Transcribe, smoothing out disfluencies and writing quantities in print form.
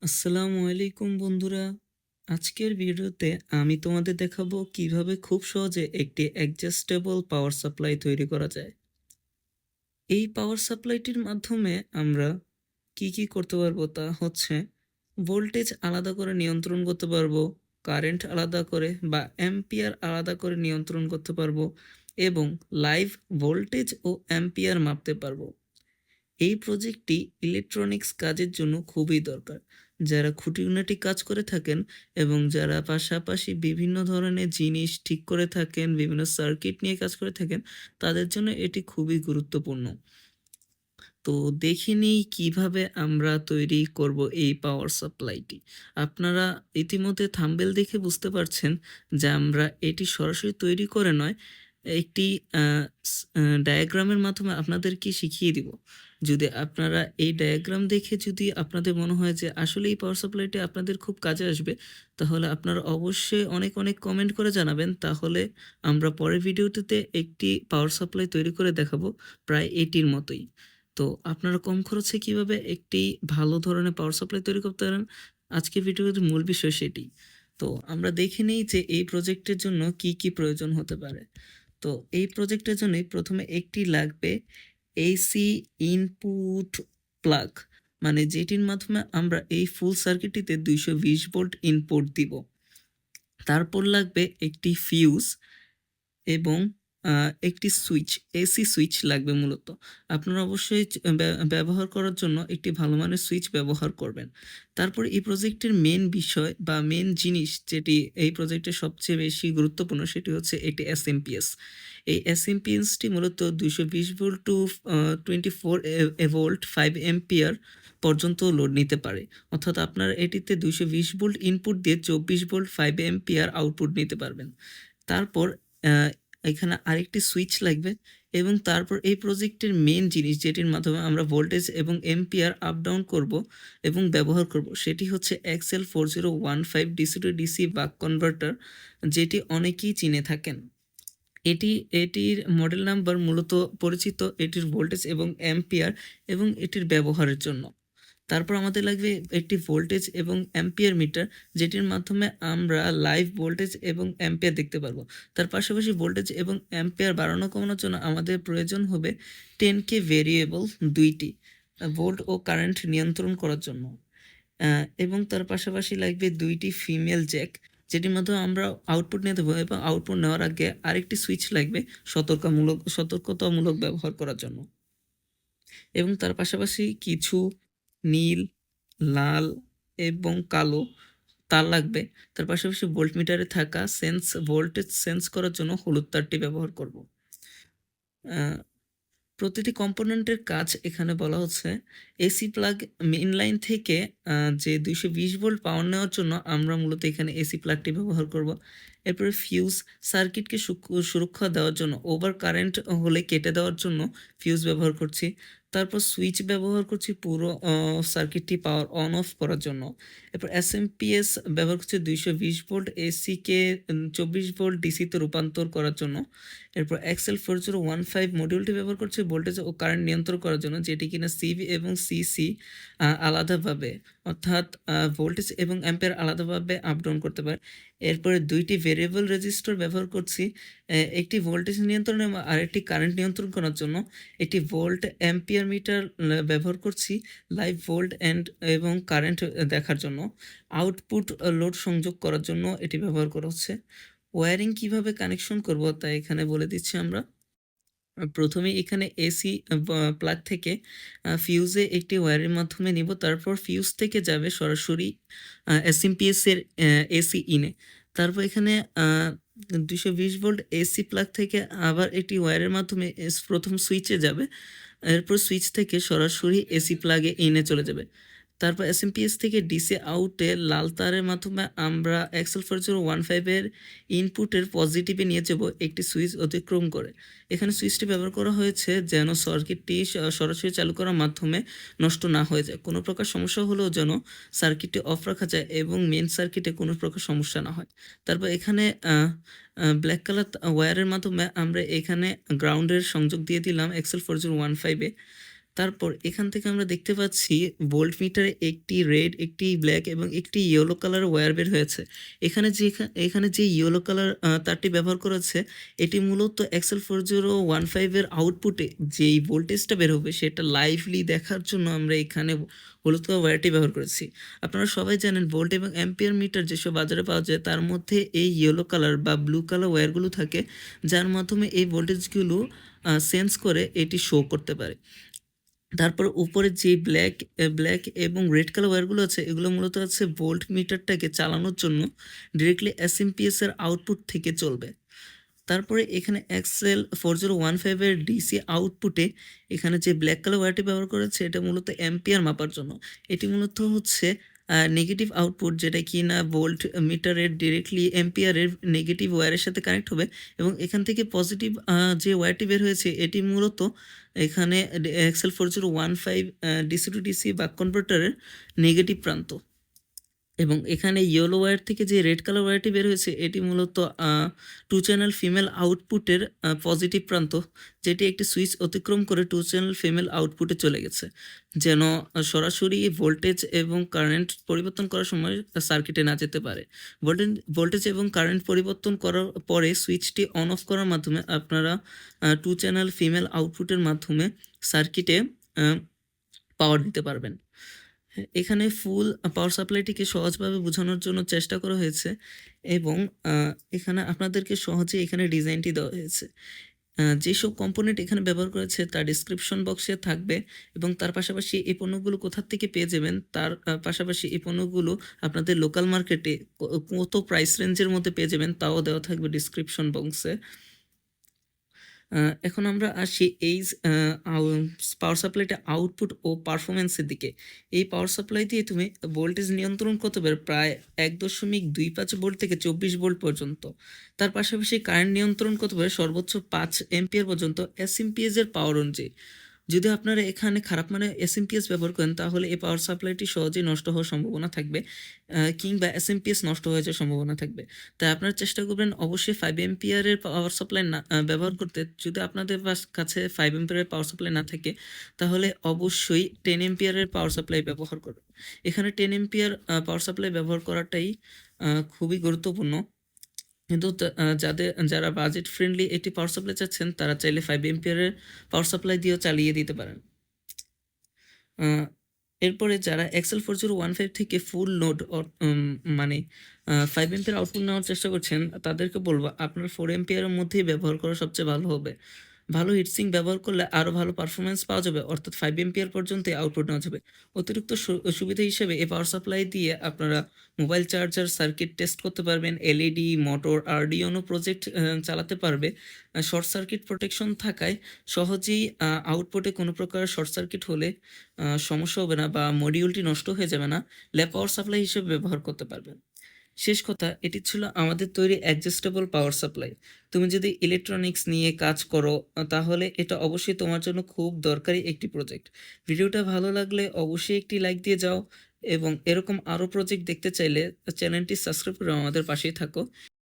আসসালামু আলাইকুম বন্ধুরা। আজকের ভিডিওতে আমি তোমাদের দেখাবো কিভাবে খুব সহজে একটি অ্যাডজাস্টেবল পাওয়ার সাপ্লাই তৈরি করা যায়। এই পাওয়ার সাপ্লাইটির মাধ্যমে আমরা কি করতে পারবো তা হচ্ছে ভোল্টেজ আলাদা করে নিয়ন্ত্রণ করতে পারবো, কারেন্ট আলাদা করে বা অ্যাম্পিয়ার আলাদা করে নিয়ন্ত্রণ করতে পারবো এবং লাইভ ভোল্টেজ ও অ্যাম্পিয়ার মাপতে পারবো। এই প্রজেক্টটি ইলেকট্রনিক্স কাজের জন্য খুবই দরকার। যারা খুঁটিনাটি কাজ করে থাকেন এবং যারা পাশাপাশি বিভিন্ন ধরনের জিনিস ঠিক করে থাকেন, বিভিন্ন সার্কিট নিয়ে কাজ করে থাকেন, তাদের জন্য এটি খুবই গুরুত্বপূর্ণ। তো দেখে নিই কিভাবে আমরা তৈরি করব এই পাওয়ার সাপ্লাইটি। আপনারা ইতিমধ্যে থাম্বনেল দেখে বুঝতে পারছেন যে আমরা এটি সরাসরি তৈরি করে নয়, একটি আ স আ ডায়াগ্রামের মাধ্যমে আপনাদেরকে শিখিয়ে দিব। যদি আপনারা এই ডায়াগ্রাম দেখে যদি আপনাদের মনে হয় যে আসলে এই পাওয়ার সাপ্লাইটি আপনাদের খুব কাজে আসবে, তাহলে আপনারা অবশ্যই অনেক কমেন্ট করে জানাবেন। তাহলে আমরা পরের ভিডিওটিতে একটি পাওয়ার সাপ্লাই তৈরি করে দেখাবো প্রায় এটির মতোই। তো আপনারা কম খরচে কিভাবে একটি ভালো ধরনের পাওয়ার সাপ্লাই তৈরি করতে পারেন, আজকের ভিডিওর মূল বিষয় সেটি। তো আমরা দেখে নিই যে এই প্রজেক্টের জন্য কি প্রয়োজন হতে পারে। তো এই প্রজেক্টের জন্য প্রথমে একটি লাগবে এসি ইনপুট প্লাগ, মানে যেটির মাধ্যমে আমরা এই ফুল সার্কিটটিতে 220 ভোল্ট ইনপুট দিব। তারপর লাগবে একটি ফিউজ এবং একটি সুইচ, এসি সুইচ লাগবে মূলত। আপনারা অবশ্যই ব্যবহার করার জন্য একটি ভালো মানের সুইচ ব্যবহার করবেন। তারপরে এই প্রজেক্টের মেইন বিষয় বা মেইন জিনিস যেটি এই প্রজেক্টের সবচেয়ে বেশি গুরুত্বপূর্ণ, সেটি হচ্ছে একটি এসএমপিএস। এই এসএমপিএসটি মূলত 220 ভোল্ট টু 24 ভোল্ট 5 অ্যাম্পিয়ার পর্যন্ত লোড নিতে পারে। অর্থাৎ আপনারা এটিতে 220 ভোল্ট ইনপুট দিয়ে 24 ভোল্ট 5 অ্যাম্পিয়ার আউটপুট নিতে পারবেন। তারপর আ এখানে আরেকটি সুইচ লাগবে এবং তারপর এই প্রজেক্টের মেইন জিনিস যেটির মাধ্যমে আমরা ভোল্টেজ এবং এম্পিয়ার আপ ডাউন করব এবং ব্যবহার করব, সেটি হচ্ছে এক্সএল 4015 ডিসি টু ডিসি বাক কনভার্টার, যেটি অনেকেই চিনে থাকেন। এটির মডেল নাম্বার মূলত পরিচিত এটির ভোল্টেজ এবং অ্যাম্পিয়ার এবং এটির ব্যবহারের জন্য। তারপর আমাদের লাগবে একটি ভোল্টেজ এবং অ্যাম্পিয়ার মিটার, যেটির মাধ্যমে আমরা লাইভ ভোল্টেজ এবং অ্যাম্পিয়ার দেখতে পারবো। তার পাশাপাশি ভোল্টেজ এবং অ্যাম্পিয়ার বাড়ানো কমানোর জন্য আমাদের প্রয়োজন হবে 10K ভেরিয়েবল 2টি ভোল্ট ও কারেন্ট নিয়ন্ত্রণ করার জন্য। এবং তার পাশাপাশি লাগবে 2টি ফিমেল জ্যাক, যেটির মাধ্যমে আমরা আউটপুট নিতে পারবো এবং আউটপুট নেওয়ার আগে আরেকটি সুইচ লাগবে সতর্কতামূলক ব্যবহার করার জন্য। এবং তার পাশাপাশি কিছু নীল, লাল এবং কালো তার লাগবে। তার পাশাপাশি ভোল্টমিটারে থাকা ভোল্টেজ সেন্স করার জন্য হলুদ তারটি ব্যবহার করব। আ প্রতিটি কম্পোনেন্টের কাজ এখানে বলা হচ্ছে। এসি প্লাগ মেইন লাইন থেকে যে 220 ভোল্ট পাওয়ার নেওয়ার জন্য আমরা মূলত এখানে এসি প্লাগটি ব্যবহার করব। এরপরে ফিউজ সার্কিটকে সুরক্ষা দেওয়ার জন্য, ওভার কারেন্ট হলে কেটে দেওয়ার জন্য ফিউজ ব্যবহার করছি। তারপর সুইচ ব্যবহার করছি পুরো সার্কিটটি পাওয়ার অন অফ করার জন্য। এরপর এসএমপিএস ব্যবহার করছি 220 ভোল্ট এসিকে 24 ভোল্ট ডিসিতে রূপান্তর করার জন্য। এরপর এক্সএল 4015 মডিউলটি ব্যবহার করছি ভোল্টেজ ও কারেন্ট নিয়ন্ত্রণ করার জন্য, যেটি কিনা সিভি এবং সিসি আলাদাভাবে, অর্থাৎ ভোল্টেজ এবং অ্যাম্পিয়ার আলাদাভাবে আপ ডাউন করতে পারে। এরপরে 2টি ভেরিয়েবল রেজিস্টর ব্যবহার করছি, একটি ভোল্টেজ নিয়ন্ত্রণ এবং আরেকটি কারেন্ট নিয়ন্ত্রণ করার জন্য। একটি ভোল্ট অ্যাম্পিয়ার মিটার ব্যবহার করছি লাইভ ভোল্ট এবং কারেন্ট দেখার জন্য। আউটপুট লোড সংযোগ করার জন্য এটি ব্যবহার করা হচ্ছে। ওয়্যারিং কিভাবে কানেকশন করব তা এখানে বলে দিচ্ছি আমরা। প্রথমেই এখানে এসি প্লাগ থেকে ফিউজে একটি ওয়্যারের মাধ্যমে নিব। তারপর ফিউজ থেকে যাবে সরাসরি এসএমপিএস এর এসি ইনে। তারপর এখানে 220 ভোল্ট এসি প্লাগ থেকে আবার একটি ওয়্যারের মাধ্যমে প্রথম সুইচে যাবে। এরপর সুইচ থেকে সরাসরি এসি প্লাগে ইনে চলে যাবে। তারপর এসএমপিএস থেকে ডিসি আউটে লাল তারের মাধ্যমে আমরা এক্সএল 4015 এর ইনপুটের পজিটিভে নিয়ে যাব একটি সুইচ অতিক্রম করে। এখানে সুইচটি ব্যবহার করা হয়েছে যেন সার্কিটটি সরাসরি চালু করার মাধ্যমে নষ্ট না হয়ে যায়। কোনো প্রকার সমস্যা হলেও যেন সার্কিটটি অফ রাখা যায় এবং মেইন সার্কিটে কোনো প্রকার সমস্যা না হয়। তারপর এখানে ব্ল্যাক কালার ওয়্যারের মাধ্যমে আমরা এখানে গ্রাউন্ডের সংযোগ দিয়ে দিলাম এক্সএল 4015 এ। তারপর এখান থেকে আমরা দেখতে পাচ্ছি ভোল্টমিটারে একটি রেড, একটি ব্ল্যাক এবং একটি ইয়েলো কালার ওয়্যার বের হয়েছে। এখানে যে ইয়েলো কালার তারটি ব্যবহার করা হচ্ছে, এটি মূলত এক্সেল 4015 এর আউটপুটে যেই ভোল্টেজটা বের হবে সেটা লাইভলি দেখার জন্য আমরা এখানে হলুদ কালার ওয়্যারটি ব্যবহার করেছি। আপনারা সবাই জানেন ভোল্ট এবং অ্যাম্পিয়ার মিটার যেসব বাজারে পাওয়া যায় তার মধ্যে এই ইয়েলো কালার বা ব্লু কালার ওয়্যারগুলো থাকে, যার মাধ্যমে এই ভোল্টেজগুলো সেন্স করে এটি শো করতে পারে। তারপর উপরে যে ব্ল্যাক এবং রেড কালার ওয়্যারগুলো আছে, এগুলো মূলত আছে ভোল্ট মিটারটাকে চালানোর জন্য ডিরেক্টলি এসএমপিএস এর আউটপুট থেকে চলবে। তারপরে এখানে এক্সেল 4015 এর ডিসি আউটপুটে এখানে যে ব্ল্যাক কালার ওয়্যারটি ব্যবহার করেছে এটা মূলত অ্যাম্পিয়ার মাপার জন্য। এটি মূলত হচ্ছে নেগেটিভ আউটপুট, যেটা কি না ভোল্ট মিটারের ডিরেক্টলি অ্যাম্পিয়ারের নেগেটিভ ওয়্যারের সাথে কানেক্ট হবে এবং এখান থেকে পজিটিভ যে ওয়্যারটি বের হয়েছে এটি মূলত এখানে এক্সেল 4015 ডিসি টু ডিসি বাক কনভার্টারের নেগেটিভ প্রান্ত। এবং এখানে ইয়েলো ওয়্যার থেকে যে রেড কালার ওয়্যারটি বের হয়েছে এটি মূলত টু চ্যানেল ফিমেল আউটপুটের পজিটিভ প্রান্ত, যেটি একটি সুইচ অতিক্রম করে টু চ্যানেল ফিমেল আউটপুটে চলে গেছে, যেন সরাসরি ভোল্টেজ এবং কারেন্ট পরিবর্তন করার সময় সার্কিটে না যেতে পারে। ভোল্টেজ এবং কারেন্ট পরিবর্তন করার পরে সুইচটি অন অফ করার মাধ্যমে আপনারা টু চ্যানেল ফিমেল আউটপুটের মাধ্যমে সার্কিটে পাওয়ার দিতে পারবেন। এখানে ফুল পাওয়ার সাপ্লাইটিকে সহজভাবে বোঝানোর জন্য চেষ্টা করা হয়েছে এবং এখানে আপনাদেরকে সহজে এখানে ডিজাইনটি দেওয়া হয়েছে। যেসব কম্পোনেন্ট এখানে ব্যবহার করেছে তার ডিসক্রিপশন বক্সে থাকবে এবং তার পাশাপাশি এই পণ্যগুলো কোথা থেকে পেয়ে যাবেন তার পাশাপাশি এই পণ্যগুলো আপনাদের লোকাল মার্কেটে কত প্রাইস রেঞ্জের মধ্যে পেয়ে যাবেন তাও দেওয়া থাকবে ডিসক্রিপশন বক্সে। এখন আমরা আসি এই পাওয়ার সাপ্লাইটা আউটপুট ও পারফরমেন্সের দিকে। এই পাওয়ার সাপ্লাই দিয়ে তুমি ভোল্টেজ নিয়ন্ত্রণ করতে পারবে প্রায় 1.25 ভোল্ট থেকে 24 ভোল্ট পর্যন্ত। তার পাশাপাশি কারেন্ট নিয়ন্ত্রণ করতে পারবে সর্বোচ্চ 5 এম্পিয়ার পর্যন্ত এসএমপিএস এর পাওয়ার অনুযায়ী। যদি আপনারা এখানে খারাপ মানের এসএমপিএস ব্যবহার করেন তাহলে এই পাওয়ার সাপ্লাইটি সহজেই নষ্ট হওয়ার সম্ভাবনা থাকবে, কিংবা এসএমপিএস নষ্ট হয়ে যাওয়ার সম্ভাবনা থাকবে। তাই আপনারা চেষ্টা করবেন অবশ্যই 5 এম্পিয়ারের পাওয়ার সাপ্লাই না ব্যবহার করতে। যদি আপনাদের কাছে 5 এম্পিয়ারের পাওয়ার সাপ্লাই না থাকে তাহলে অবশ্যই 10 এম্পিয়ারের পাওয়ার সাপ্লাই ব্যবহার করবেন। এখানে 10 এম্পিয়ার পাওয়ার সাপ্লাই ব্যবহার করাটাই খুবই গুরুত্বপূর্ণ। কিন্তু যারা বাজেট ফ্রেন্ডলি একটি পাওয়ার সাপ্লাই চাচ্ছেন তারা চাইলে 5 এম্পিয়ারের পাওয়ার সাপ্লাই দিয়েও চালিয়ে দিতে পারেন। এরপরে যারা এক্সেল 4015 থেকে ফুল লোড মানে 5 এম্পিয়ার আউটপুট নেওয়ার চেষ্টা করছেন তাদেরকে বলবো আপনার 4 এম্পিয়ারের মধ্যেই ব্যবহার করা সবচেয়ে ভালো হবে। ভালো হিটসিঙ্ক ব্যবহার করলে আরও ভালো পারফরমেন্স পাওয়া যাবে, অর্থাৎ 5 এম্পিয়ার পর্যন্ত আউটপুট নেওয়া যাবে। অতিরিক্ত সুবিধা হিসেবে এই পাওয়ার সাপ্লাই দিয়ে আপনারা মোবাইল চার্জার সার্কিট টেস্ট করতে পারবেন, এলইডি, মোটর, আরডিওনো প্রজেক্ট চালাতে পারবে। শর্ট সার্কিট প্রোটেকশন থাকায় সহজেই আউটপুটে কোনো প্রকার শর্ট সার্কিট হলে সমস্যা হবে না বা মডিউলটি নষ্ট হয়ে যাবে না। ল্যাব পাওয়ার সাপ্লাই হিসেবে ব্যবহার করতে পারবেন। শেষ কথা, এটি ছিল আমাদের তৈরি অ্যাডজাস্টেবল পাওয়ার সাপ্লাই। তুমি যদি ইলেকট্রনিক্স নিয়ে কাজ করো তাহলে এটা অবশ্যই তোমার জন্য খুব দরকারি একটি প্রজেক্ট। ভিডিওটা ভালো লাগলে অবশ্যই একটি লাইক দিয়ে যাও এবং এরকম আরও প্রজেক্ট দেখতে চাইলে চ্যানেলটি সাবস্ক্রাইব করে আমাদের পাশেই থাকো।